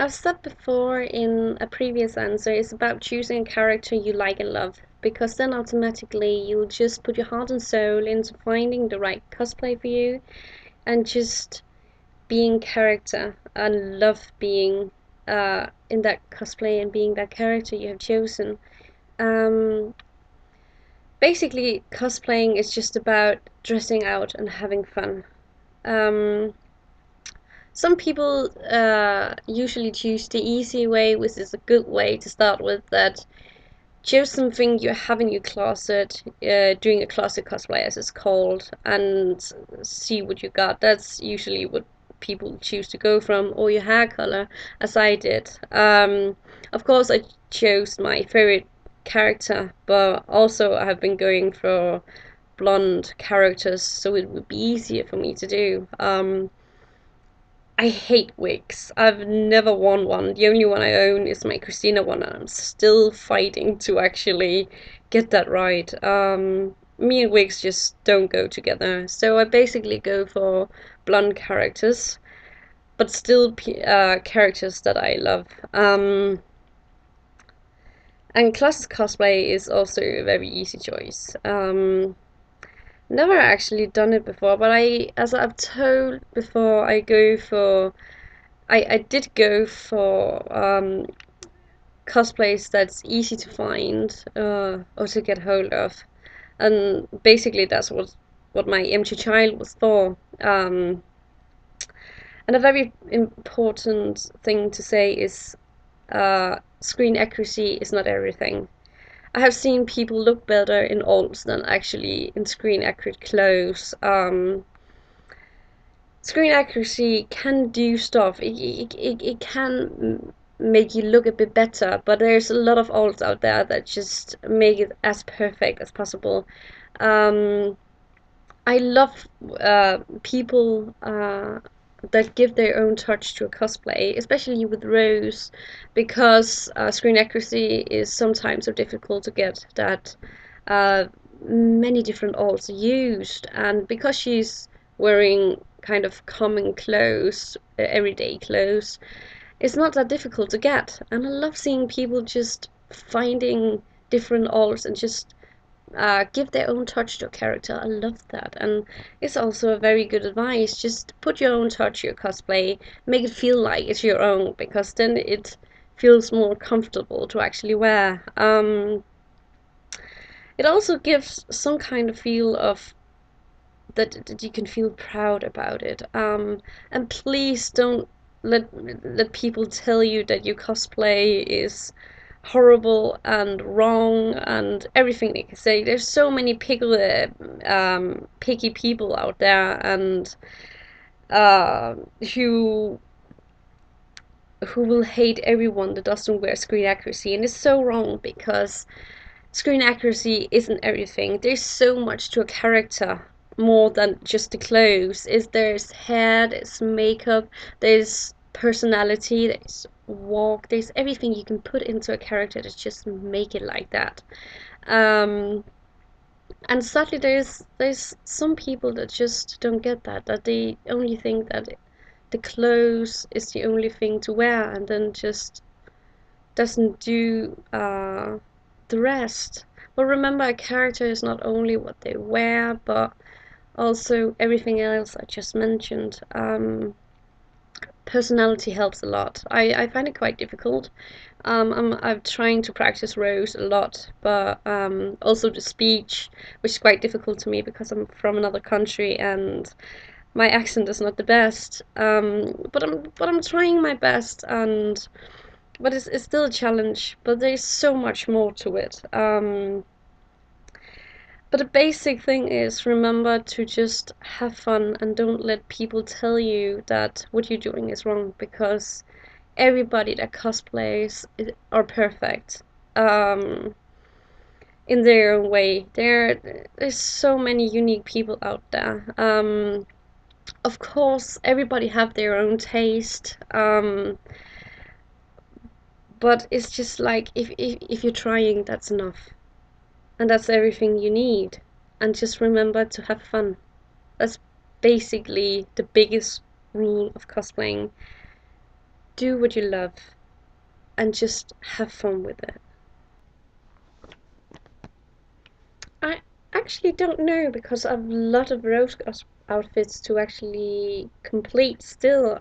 I've said before in a previous answer, it's about choosing a character you like and love, because then automatically you'll just put your heart and soul into finding the right cosplay for you and just being character and love being in that cosplay and being that character you have chosen. Um, Basically, cosplaying is just about dressing out and having fun. Um, Some people usually choose the easy way, which is a good way to start with. That choose something you have in your closet, doing a closet cosplay as it's called, and see what you got. That's usually what people choose to go from, or your hair color, as I did. Of course, I chose my favorite character, but also I have been going for blonde characters, so it would be easier for me to do. I hate wigs. I've never worn one. The only one I own is my Christina one, and I'm still fighting to actually get that right. Me and wigs just don't go together. So I basically go for blonde characters, but still characters that I love. And classic cosplay is also a very easy choice. Never actually done it before, but as I've told before, I did go for cosplays that's easy to find or to get hold of, and basically that's what my empty child was for. And a very important thing to say is screen accuracy is not everything. I have seen people look better in alts than actually in screen accurate clothes. Screen accuracy can do stuff. It can make you look a bit better, but there's a lot of alts out there that just make it as perfect as possible. Um, I love people that give their own touch to a cosplay, especially with Rose, because screen accuracy is sometimes so difficult to get that uh, many different alts are used, and because she's wearing kind of common clothes, everyday clothes, it's not that difficult to get. And I love seeing people just finding different alts and just give their own touch to a character. I love that, and it's also a very good advice. Just put your own touch to your cosplay, make it feel like it's your own, because then it feels more comfortable to actually wear. It also gives some kind of feel of that you can feel proud about it. And please don't let people tell you that your cosplay is horrible and wrong and everything they can say. There's so many picky people out there, and uh, who who will hate everyone that doesn't wear screen accuracy, and it's so wrong because screen accuracy isn't everything. There's so much to a character more than just the clothes. There's hair, there's makeup, there's personality, there's walk, there's everything you can put into a character to just make it like that. Um, and sadly, there's some people that just don't get that. That they only think that the clothes is the only thing to wear, and then just doesn't do the rest. But remember, a character is not only what they wear, but also everything else I just mentioned. Personality helps a lot. I find it quite difficult. I'm trying to practice Rose a lot, but also the speech, which is quite difficult to me because I'm from another country and my accent is not the best. But I'm trying my best, and but it's still a challenge. But there's so much more to it. But the basic thing is remember to just have fun and don't let people tell you that what you're doing is wrong, because everybody that cosplays are perfect in their own way. There's so many unique people out there. Of course, everybody have their own taste. But it's just like if you're trying, that's enough. And that's everything you need. And just remember to have fun. That's basically the biggest rule of cosplaying. do what you love and just have fun with it. I actually don't know because I've a lot of rose outfits to actually complete still.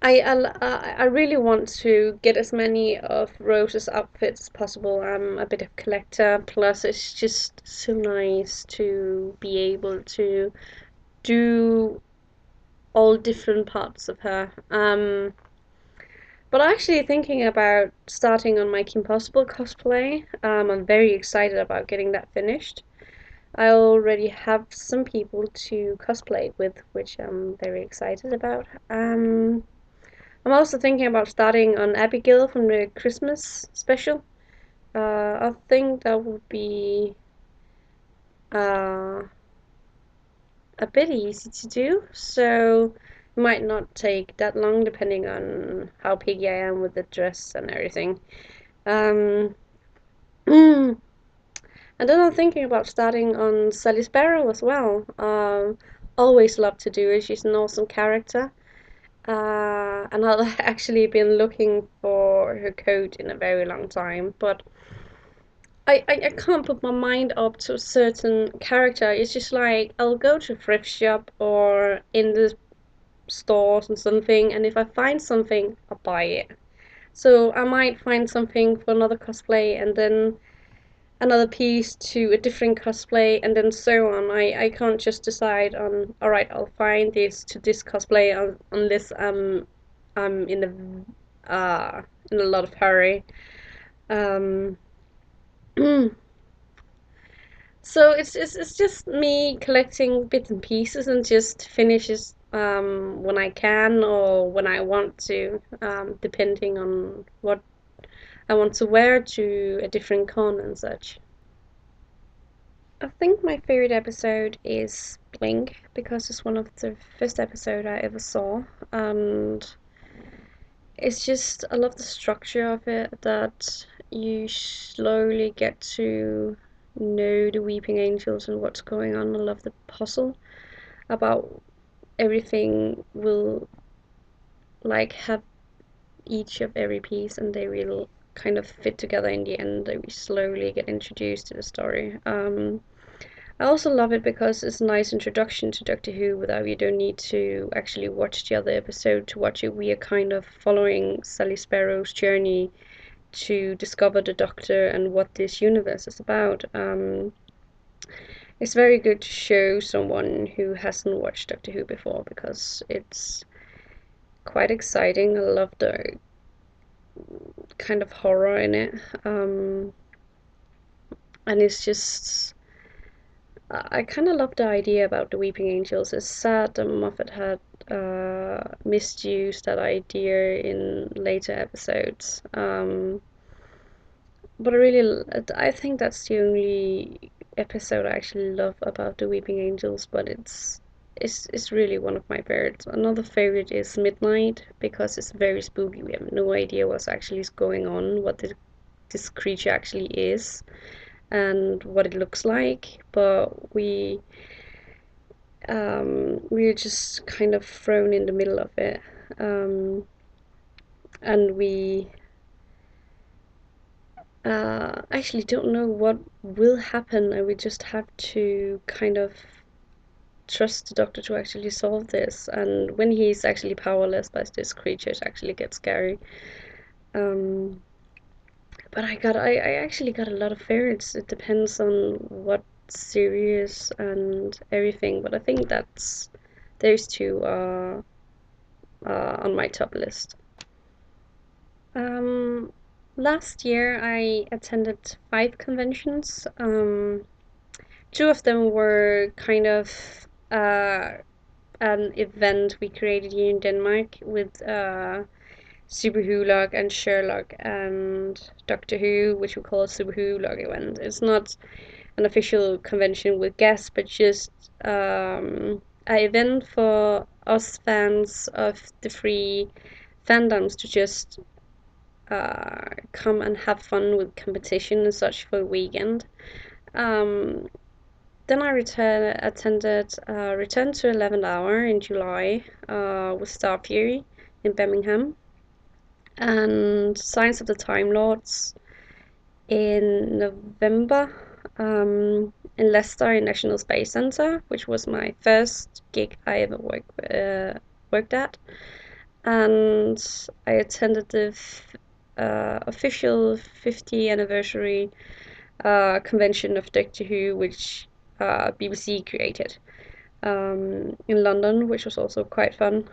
I really want to get as many of Rose's outfits as possible. I'm a bit of collector, plus it's just so nice to be able to do all different parts of her. But I'm actually thinking about starting on my Kim Possible cosplay. I'm very excited about getting that finished. I already have some people to cosplay with, which I'm very excited about. I'm also thinking about starting on Abigail from the Christmas special. I think that would be uh, a bit easy to do, so it might not take that long depending on how picky I am with the dress and everything. Um, and then I'm thinking about starting on Sally Sparrow as well. Always love to do it. She's an awesome character. And I've actually been looking for her coat in a very long time, but I can't put my mind up to a certain character. It's just like I'll go to a thrift shop or in the stores and something, and if I find something, I'll buy it. So I might find something for another cosplay and then another piece to a different cosplay and then so on. I can't just decide on, alright, I'll find this to this cosplay unless I'm in a lot of hurry. Um, so it's just me collecting bits and pieces and just finishes when I can or when I want to, depending on what I want to wear to a different con and such. I think my favorite episode is Blink because it's one of the first episode I ever saw, and it's just I love the structure of it that you slowly get to know the Weeping Angels and what's going on. I love the puzzle about everything will like have each of every piece and they will kind of fit together in the end. We slowly get introduced to the story. I also love it because it's a nice introduction to Doctor Who without you don't need to actually watch the other episode to watch it. We are kind of following Sally Sparrow's journey to discover the Doctor and what this universe is about. It's very good to show someone who hasn't watched Doctor Who before because it's quite exciting. I love the kind of horror in it. And it's just I kind of love the idea about the Weeping Angels. It's sad that Moffat had misused that idea in later episodes. But I think that's the only episode I actually love about the Weeping Angels. But it's really one of my favorites. Another favorite is Midnight because it's very spooky. We have no idea what's actually going on, what this creature actually is and what it looks like, but we're just kind of thrown in the middle of it, and we actually don't know what will happen, and we just have to kind of trust the Doctor to actually solve this. And when he's actually powerless by this creature, it actually gets scary. Um, but I actually got a lot of favorites. It depends on what series and everything, but I think that's those two are on my top list. Um, Last year I attended 5 conventions. Two of them were kind of uh, an event we created here in Denmark with Super Who Log and Sherlock and Doctor Who, which we call a Super Who Log event. It's not an official convention with guests, but just an event for us fans of the three fandoms to just come and have fun with competition and such for a weekend. Um, then I attended Return to 11th Hour in July with Star Fury in Birmingham, and Signs of the Time Lords in November, in Leicester in National Space Centre, which was my first gig I ever worked at. And I attended the official 50th anniversary convention of Doctor Who, which BBC created in London, which was also quite fun.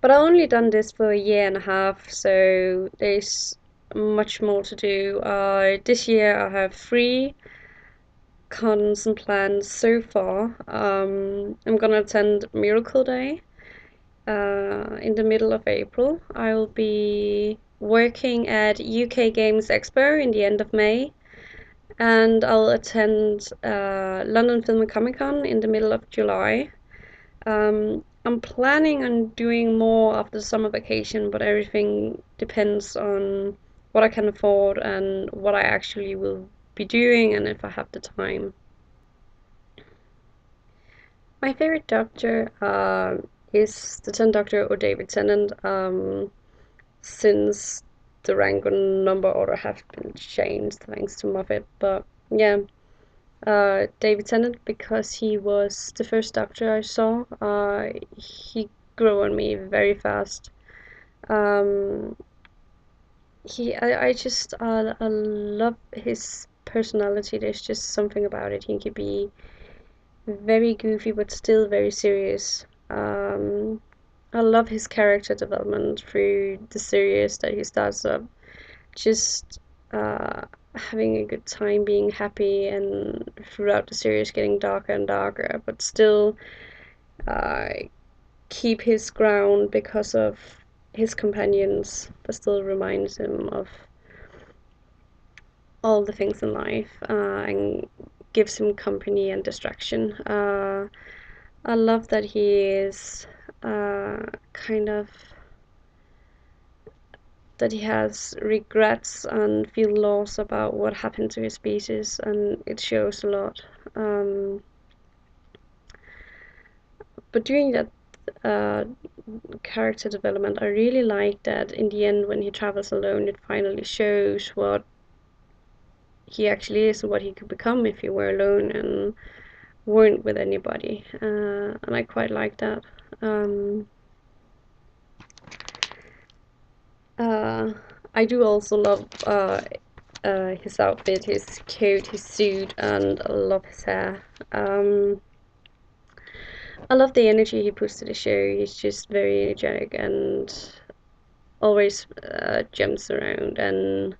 But I've only done this for a year and a half, so there's much more to do. This year I have 3 cons and plans so far. I'm gonna attend Miracle Day in the middle of April. I'll be working at UK Games Expo in the end of May, and I'll attend London Film and Comic Con in the middle of July. I'm planning on doing more after the summer vacation, but everything depends on what I can afford and what I actually will be doing and if I have the time. My favorite Doctor is the 10th Doctor or David Tennant, since the rank and number order have been changed thanks to Moffat. But yeah, David Tennant, because he was the first Doctor I saw. He grew on me very fast. Um, I love his personality. There's just something about it. He could be very goofy but still very serious. I love his character development through the series that he starts up. Just having a good time, being happy, and throughout the series getting darker and darker, but still uh, keep his ground because of his companions, but still reminds him of all the things in life, and gives him company and distraction. I love that he is kind of that he has regrets and feel loss about what happened to his species, and it shows a lot. Um, but during that uh, character development, I really like that in the end, when he travels alone, it finally shows what he actually is and what he could become if he were alone and weren't with anybody. And I quite like that. Um, uh, I do also love his outfit, his coat, his suit, and I love his hair. I love the energy he puts to the show. He's just very energetic and always jumps around. And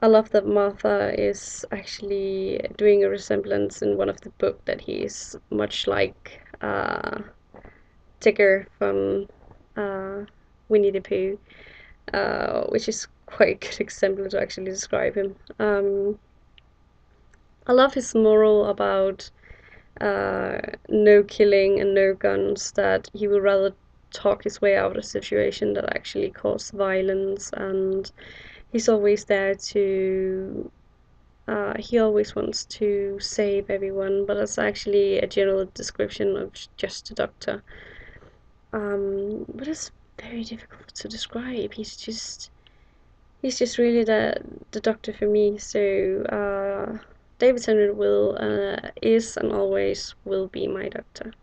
I love that Martha is actually doing a resemblance in one of the book that he's much like Tigger from Winnie the Pooh, which is quite a good example to actually describe him. I love his moral about uh, no killing and no guns, that he would rather talk his way out of a situation that actually cause violence, and he's always there to he always wants to save everyone, but it's actually a general description of just a doctor. But it's very difficult to describe. He's just really the doctor for me. So David Tennant will is and always will be my doctor.